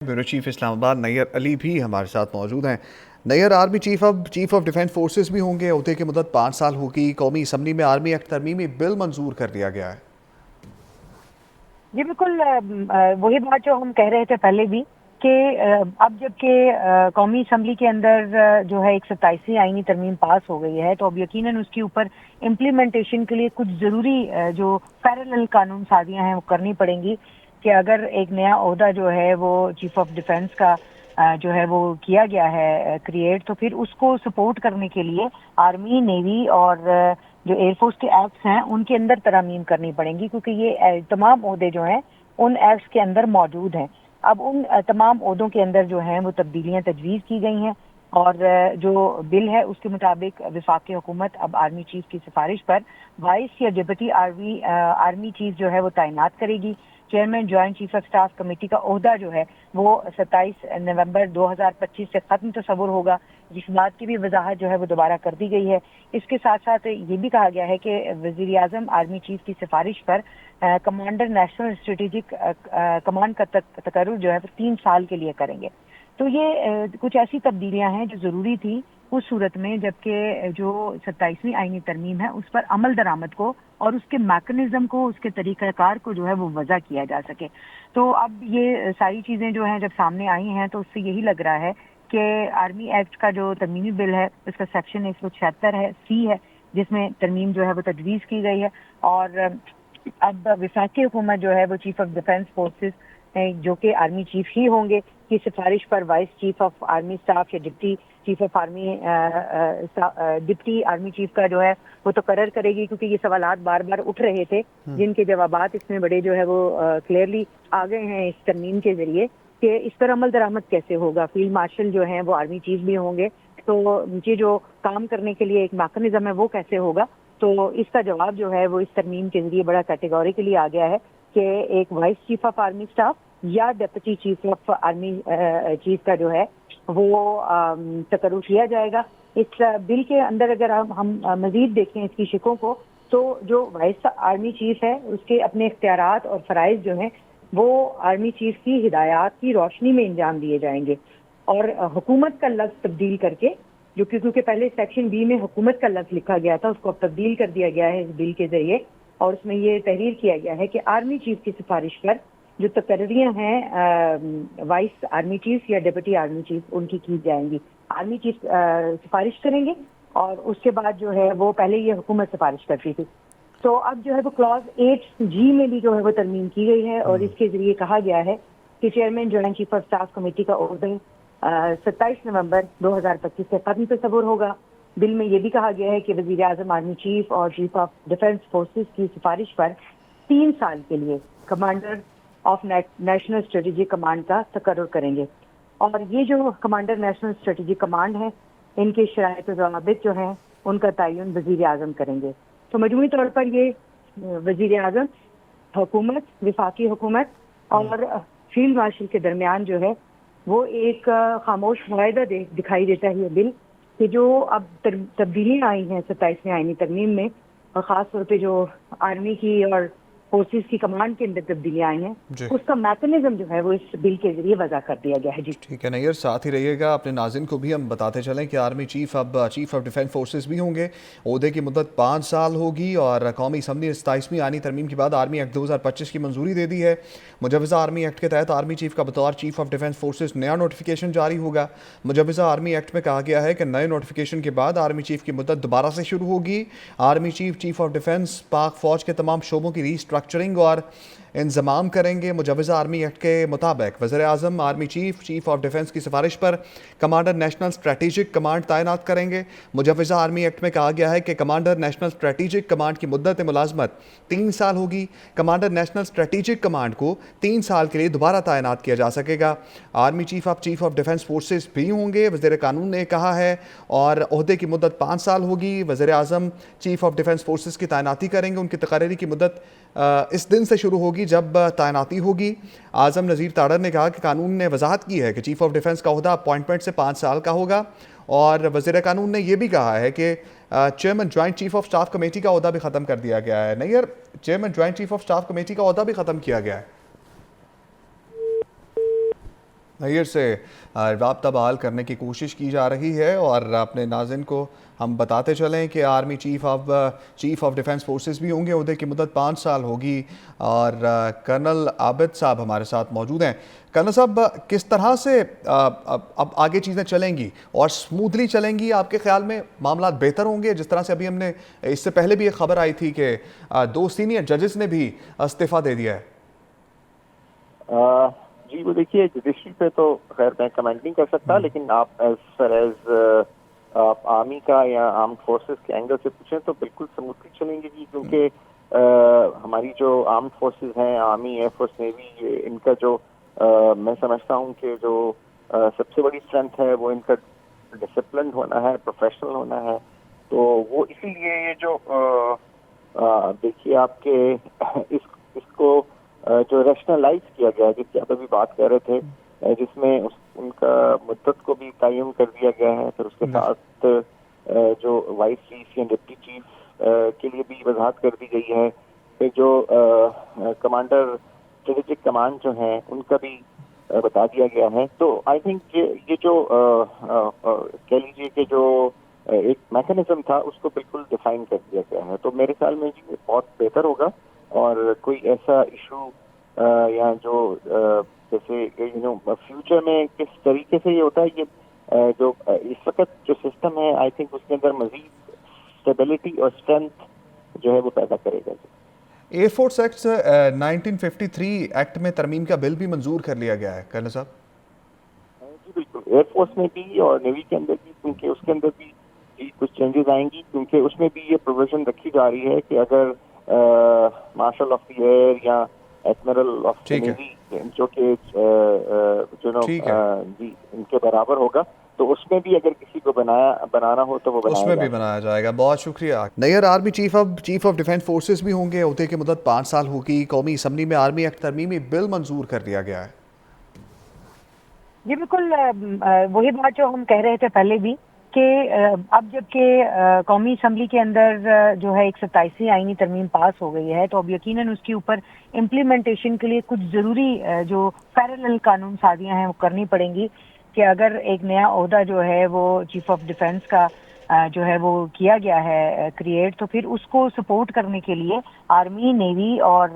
Bureau chief इस्लाम आबाद नैयर अली भी हमारे साथ मौजूद हैं। नैयर, आर्मी चीफ अब चीफ ऑफ डिफेंस फोर्सेस भी होंगे। ओहदे की मुद्दत 5 साल होगी। कौमी असम्बली में आर्मी एक्ट तरमीमी बिल मंजूर कर दिया गया है। जी बिल्कुल, वही बात जो हम कह रहे थे पहले भी कि अब जबकि कौमी असम्बली के अंदर जो है एक 27वीं आईनी तरमीम पास हो गई है, तो अब यकीनन उसके ऊपर इम्प्लीमेंटेशन के लिए कुछ ज़रूरी जो पैरेलल कानून साजियाँ हैं वो करनी पड़ेंगी कि अगर एक नया ओहदा जो है वो चीफ ऑफ डिफेंस का जो है वो किया गया है क्रिएट, तो फिर उसको सपोर्ट करने के लिए आर्मी, नेवी और जो एयरफोर्स के एक्ट्स हैं उनके अंदर तरमीम करनी पड़ेंगी, क्योंकि ये तमाम ओहदे जो हैं उन एक्ट्स के अंदर मौजूद हैं। अब उन तमाम ओहदों के अंदर जो हैं वो तब्दीलियां तजवीज़ की गई हैं और जो बिल है उसके मुताबिक वफाकी हुकूमत अब आर्मी चीफ की सिफारिश पर वाइस या डिप्टी आर्मी चीफ जो है वो तैनात करेगी। Chairman joint chief of staff committee का ओहदा जो है वो 27 नवंबर 2025 से ख़त्म तस्वुर होगा, जिस बात की भी वजाहत जो है वो दोबारा कर दी गई है। इसके साथ साथ ये भी कहा गया है कि वज़ीर आज़म आर्मी चीफ की सिफारिश पर कमांडर नेशनल स्ट्रेटेजिक कमांड का तकर्रुर जो है 3 साल के लिए करेंगे। तो ये कुछ ऐसी तब्दीलियां हैं जो ज़रूरी थी उस सूरत में जबकि जो 27वीं आईनी तरमीम है उस पर अमल दरामद को और उसके मैकेनिज्म को, उसके तरीक़ाकार को जो है वो वज़ा किया जा सके। तो अब ये सारी चीज़ें जो हैं जब सामने आई हैं तो उससे यही लग रहा है कि आर्मी एक्ट का जो तरमीमी बिल है उसका सेक्शन 176 है, सी है, जिसमें तरमीम जो है वो तजवीज़ की गई है। और अब वफाकी हुकूमत जो है वो चीफ ऑफ डिफेंस फोर्सेस जो कि आर्मी चीफ ही होंगे की सिफारिश पर vice chief of army staff या deputy chief of army deputy army chief का जो है वो तो करर करेगी, क्योंकि ये सवालात बार बार उठ रहे थे जिनके जवाबात इसमें बड़े जो है वो क्लियरली आ गए हैं इस तरमीम के जरिए कि इस पर अमल दरामद कैसे होगा। फील्ड मार्शल जो हैं वो आर्मी चीफ भी होंगे, तो ये जो काम करने के लिए एक मैकेनिज्म है वो कैसे होगा। तो इसका जवाब जो है वो इस तरमीम के जरिए बड़ा कैटेगोरिकली आ गया है कि एक vice chief of army staff या deputy chief of army chief का जो है वो तकर्रुर किया जाएगा। इस बिल के अंदर अगर हम मजीद देखें इसकी शिकों को, तो जो वाइस आर्मी चीफ है उसके अपने इख्तियारात और फ़राइज़ जो हैं वो आर्मी चीफ की हिदायत की रोशनी में इंजाम दिए जाएंगे और हुकूमत का लफ्ज़ तब्दील करके, जो क्योंकि पहले सेक्शन बी में हुकूमत का लफ्ज़ लिखा गया था उसको अब तब्दील कर दिया गया है इस बिल के जरिए, और उसमें ये तहरीर किया गया है कि आर्मी चीफ की सिफारिश पर जो तकर्रियाँ हैं वाइस आर्मी चीफ या डिप्टी आर्मी चीफ उनकी की जाएंगी। आर्मी चीफ सिफारिश करेंगे और उसके बाद जो है वो पहले ये हुकूमत सिफारिश करती थी। तो अब जो है वो क्लॉज 8G में भी जो है वो तरमीम की गई है और इसके जरिए कहा गया है कि chairman joint chief of staff committee का ओहदा 27 नवंबर 2025 से ख़त्म तस्वुर होगा। बिल में ये भी कहा गया है कि वज़ीर आज़म आर्मी चीफ और चीफ ऑफ डिफेंस फोर्सेस की सिफारिश पर 3 साल के लिए commander of national strategic command का तकर्रुर करेंगे। और ये जो कमांडर नेशनल स्ट्रेटेजिक कमांड है इनके शराइत ज़वाबित जो हैं उनका तयन वज़ीर आज़म करेंगे। तो मजमूई तौर पर ये वज़ीर आज़म, हुकूमत, वफाकी हुकूमत और फील्ड मार्शल के दरमियान जो है वो एक खामोश मुआहदा दिखाई देता है ये बिल कि जो अब तब्दीलियाँ आई हैं 27वीं आईनी तरमीम में, और ख़ास तौर पे जो आर्मी की और फोर्सेस की कमांड के अंदर तब्दीलियाँ आई हैं उसका मैकेनिज्म जो है वो इस बिल के जरिए वज़ा कर दिया गया है। जी ठीक है नैयर, साथ ही रहिएगा। अपने नाज़िन को भी हम बताते चलें कि आर्मी चीफ अब चीफ ऑफ डिफेंस फोर्सेस भी होंगे। ओहदे की मुद्दत 5 साल होगी और कौमी असम्बली ने 27वीं आईनी तरमीम के बाद आर्मी एक्ट 2025 की मंजूरी दे दी है। मुजवज़ा आर्मी एक्ट के तहत आर्मी चीफ का बतौर चीफ ऑफ डिफेंस फोर्सेस नया नोटिफिकेशन जारी होगा। मुजवज़ा आर्मी एक्ट में कहा गया है कि नए नोटिफिकेशन के बाद आर्मी चीफ की मुद्दत दोबारा से शुरू होगी। Army chief chief of defence पाक फ़ौज के तमाम शोबों की रीस्ट्रक्चरिंग और इंतज़ाम करेंगे। मुजवज़ा आर्मी एक्ट के मुताबिक वज़ीर आज़म army chief chief of defence की सिफारिश पर कमांडर नेशनल स्ट्रेटेजिक कमांड तैनात करेंगे। मुजवज़ा आर्मी एक्ट में कहा गया है कि कमांडर नेशनल स्ट्रेटेजिक कमांड की मुद्दत मुलाजमत 3 साल होगी। कमांडर नेशनल स्ट्रेटेजिक कमांड को 3 साल के लिए दोबारा तैनात किया जा सकेगा। Army chief of defence forces भी होंगे, वज़ीर कानून ने कहा है, और ओहदे की मुद्दत 5 साल होगी। वज़ीर आज़म चीफ ऑफ डिफेंस फोर्सेस की तैनाती करेंगे। उनकी तकर्री की मुद्दत इस दिन से शुरू होगी जब तैनाती होगी। आज़म नज़ीर ताड़र ने कहा कि कानून ने वजाहत की है कि चीफ ऑफ डिफेंस का ओहदा अपॉइंटमेंट से 5 साल का होगा, और वज़ीर कानून ने यह भी कहा है कि chairman joint chief of staff committee का ओहदा भी ख़त्म कर दिया गया है। नहीं यार, chairman joint chief of staff committee का ओहदा भी ख़त्म किया गया है। نیر سے رابطہ بحال کرنے کی کوشش کی جا رہی ہے، اور اپنے ناظرین کو ہم بتاتے چلیں کہ army chief of defence forces بھی ہوں گے، عہدے کی مدت 5 سال ہوگی، اور کرنل عابد صاحب ہمارے ساتھ موجود ہیں۔ کرنل صاحب، کس طرح سے اب آگے چیزیں چلیں گی اور سموتھلی چلیں گی؟ آپ کے خیال میں معاملات بہتر ہوں گے؟ جس طرح سے ابھی ہم نے اس سے پہلے بھی ایک خبر آئی تھی کہ 2 سینئر ججز نے بھی استعفیٰ دے دیا ہے۔ جی وہ دیکھیے، جوڈیشری پہ تو خیر میں کمنٹ نہیں کر سکتا، لیکن آپ ایز فار ایز آپ آرمی کا یا آرم فورسز کے اینگل سے پوچھیں تو بالکل سموتھلی چلیں گے جی، کیونکہ ہماری جو آرم فورسز ہیں، آرمی، ایئر فورس، نیوی، ان کا جو میں سمجھتا ہوں کہ جو سب سے بڑی اسٹرینتھ ہے وہ ان کا ڈسپلن ہونا ہے، پروفیشنل ہونا ہے۔ تو وہ اسی لیے یہ جو دیکھیے آپ کے اس کو جو ریشنلائز کیا گیا، جس کی آپ ابھی بات کر رہے تھے، جس میں ان کا مدت کو بھی تعین کر دیا گیا ہے، پھر اس کے ساتھ جو وائس چیف یا ڈپٹی چیف کے لیے بھی وضاحت کر دی گئی ہے، پھر جو کمانڈر اسٹریٹجک کمانڈ جو ہیں ان کا بھی بتا دیا گیا ہے۔ تو آئی تھنک یہ جو کہہ لیجیے کہ جو ایک میکینزم تھا اس کو بالکل ڈیفائن کر دیا گیا ہے، تو میرے خیال میں جی بہت بہتر ہوگا، اور کوئی ایسا ایشو یا جو جیسے فیوچر میں کس طریقے سے یہ ہوتا ہے، یہ جو اس وقت جو سسٹم ہے آئی تھنک اس کے اندر مزید اسٹیبلٹی اور اسٹرینتھ جو ہے وہ پیدا کرے گا۔ ایئر فورس ایکٹ 1953 ایکٹ میں ترمیم کا بل بھی منظور کر لیا گیا ہے کرنل صاحب۔ جی بالکل، ایئر فورس میں بھی اور نیوی کے اندر بھی، کیونکہ اس کے اندر بھی کچھ چینجز آئیں گی، کیونکہ اس میں بھی یہ پروویژن رکھی جا رہی ہے کہ اگر مارشل آف دی ایئر یا ایڈمرل آف دی نیوی جو کہ جی ان کے برابر ہوگا، تو اس میں بھی اگر کسی کو بنانا ہو تو وہ اس میں بھی بنایا جائے گا۔ بہت شکریہ۔ Nayyar, army chief of defence forces بھی ہوں گے، عہدے کی مدت 5 سال ہوگی، قومی اسمبلی میں آرمی ایکٹ ترمیمی بل منظور کر دیا گیا ہے۔ جی بالکل، وہی بات جو ہم کہہ رہے تھے پہلے بھی کہ اب جب کہ قومی اسمبلی کے اندر جو ہے 127ویں آئینی ترمیم پاس ہو گئی ہے، تو اب یقیناً اس کے اوپر امپلیمنٹیشن کے لیے کچھ ضروری جو پیرالل قانون سازیاں ہیں وہ کرنی پڑیں گی، کہ اگر ایک نیا عہدہ جو ہے وہ چیف آف ڈیفنس کا جو ہے وہ کیا گیا ہے کریٹ، تو پھر اس کو سپورٹ کرنے کے لیے آرمی، نیوی اور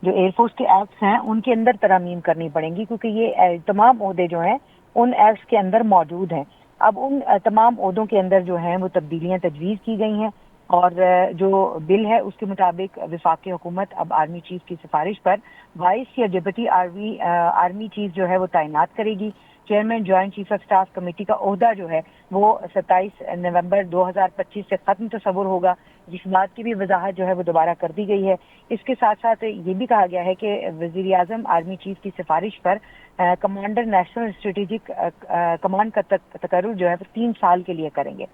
جو ایئر فورس کے ایکٹس ہیں ان کے اندر ترامیم کرنی پڑیں گی، کیونکہ یہ تمام عہدے جو ہیں ان ایکٹس کے اندر موجود ہیں۔ اب ان تمام عہدوں کے اندر جو ہیں وہ تبدیلیاں تجویز کی گئی ہیں، اور جو بل ہے اس کے مطابق وفاقی حکومت اب آرمی چیف کی سفارش پر وائس یا ڈپٹی آرمی چیف جو ہے وہ تعینات کرے گی۔ Chairman joint chief of staff committee کا عہدہ جو ہے وہ 27 نومبر 2025 سے ختم تصور ہوگا، جس بات کی بھی وضاحت جو ہے وہ دوبارہ کر دی گئی ہے۔ اس کے ساتھ ساتھ یہ بھی کہا گیا ہے کہ وزیر اعظم آرمی چیف کی سفارش پر کمانڈر نیشنل اسٹریٹجک کمانڈ کا تقرر جو ہے وہ 3 سال کے لیے کریں گے۔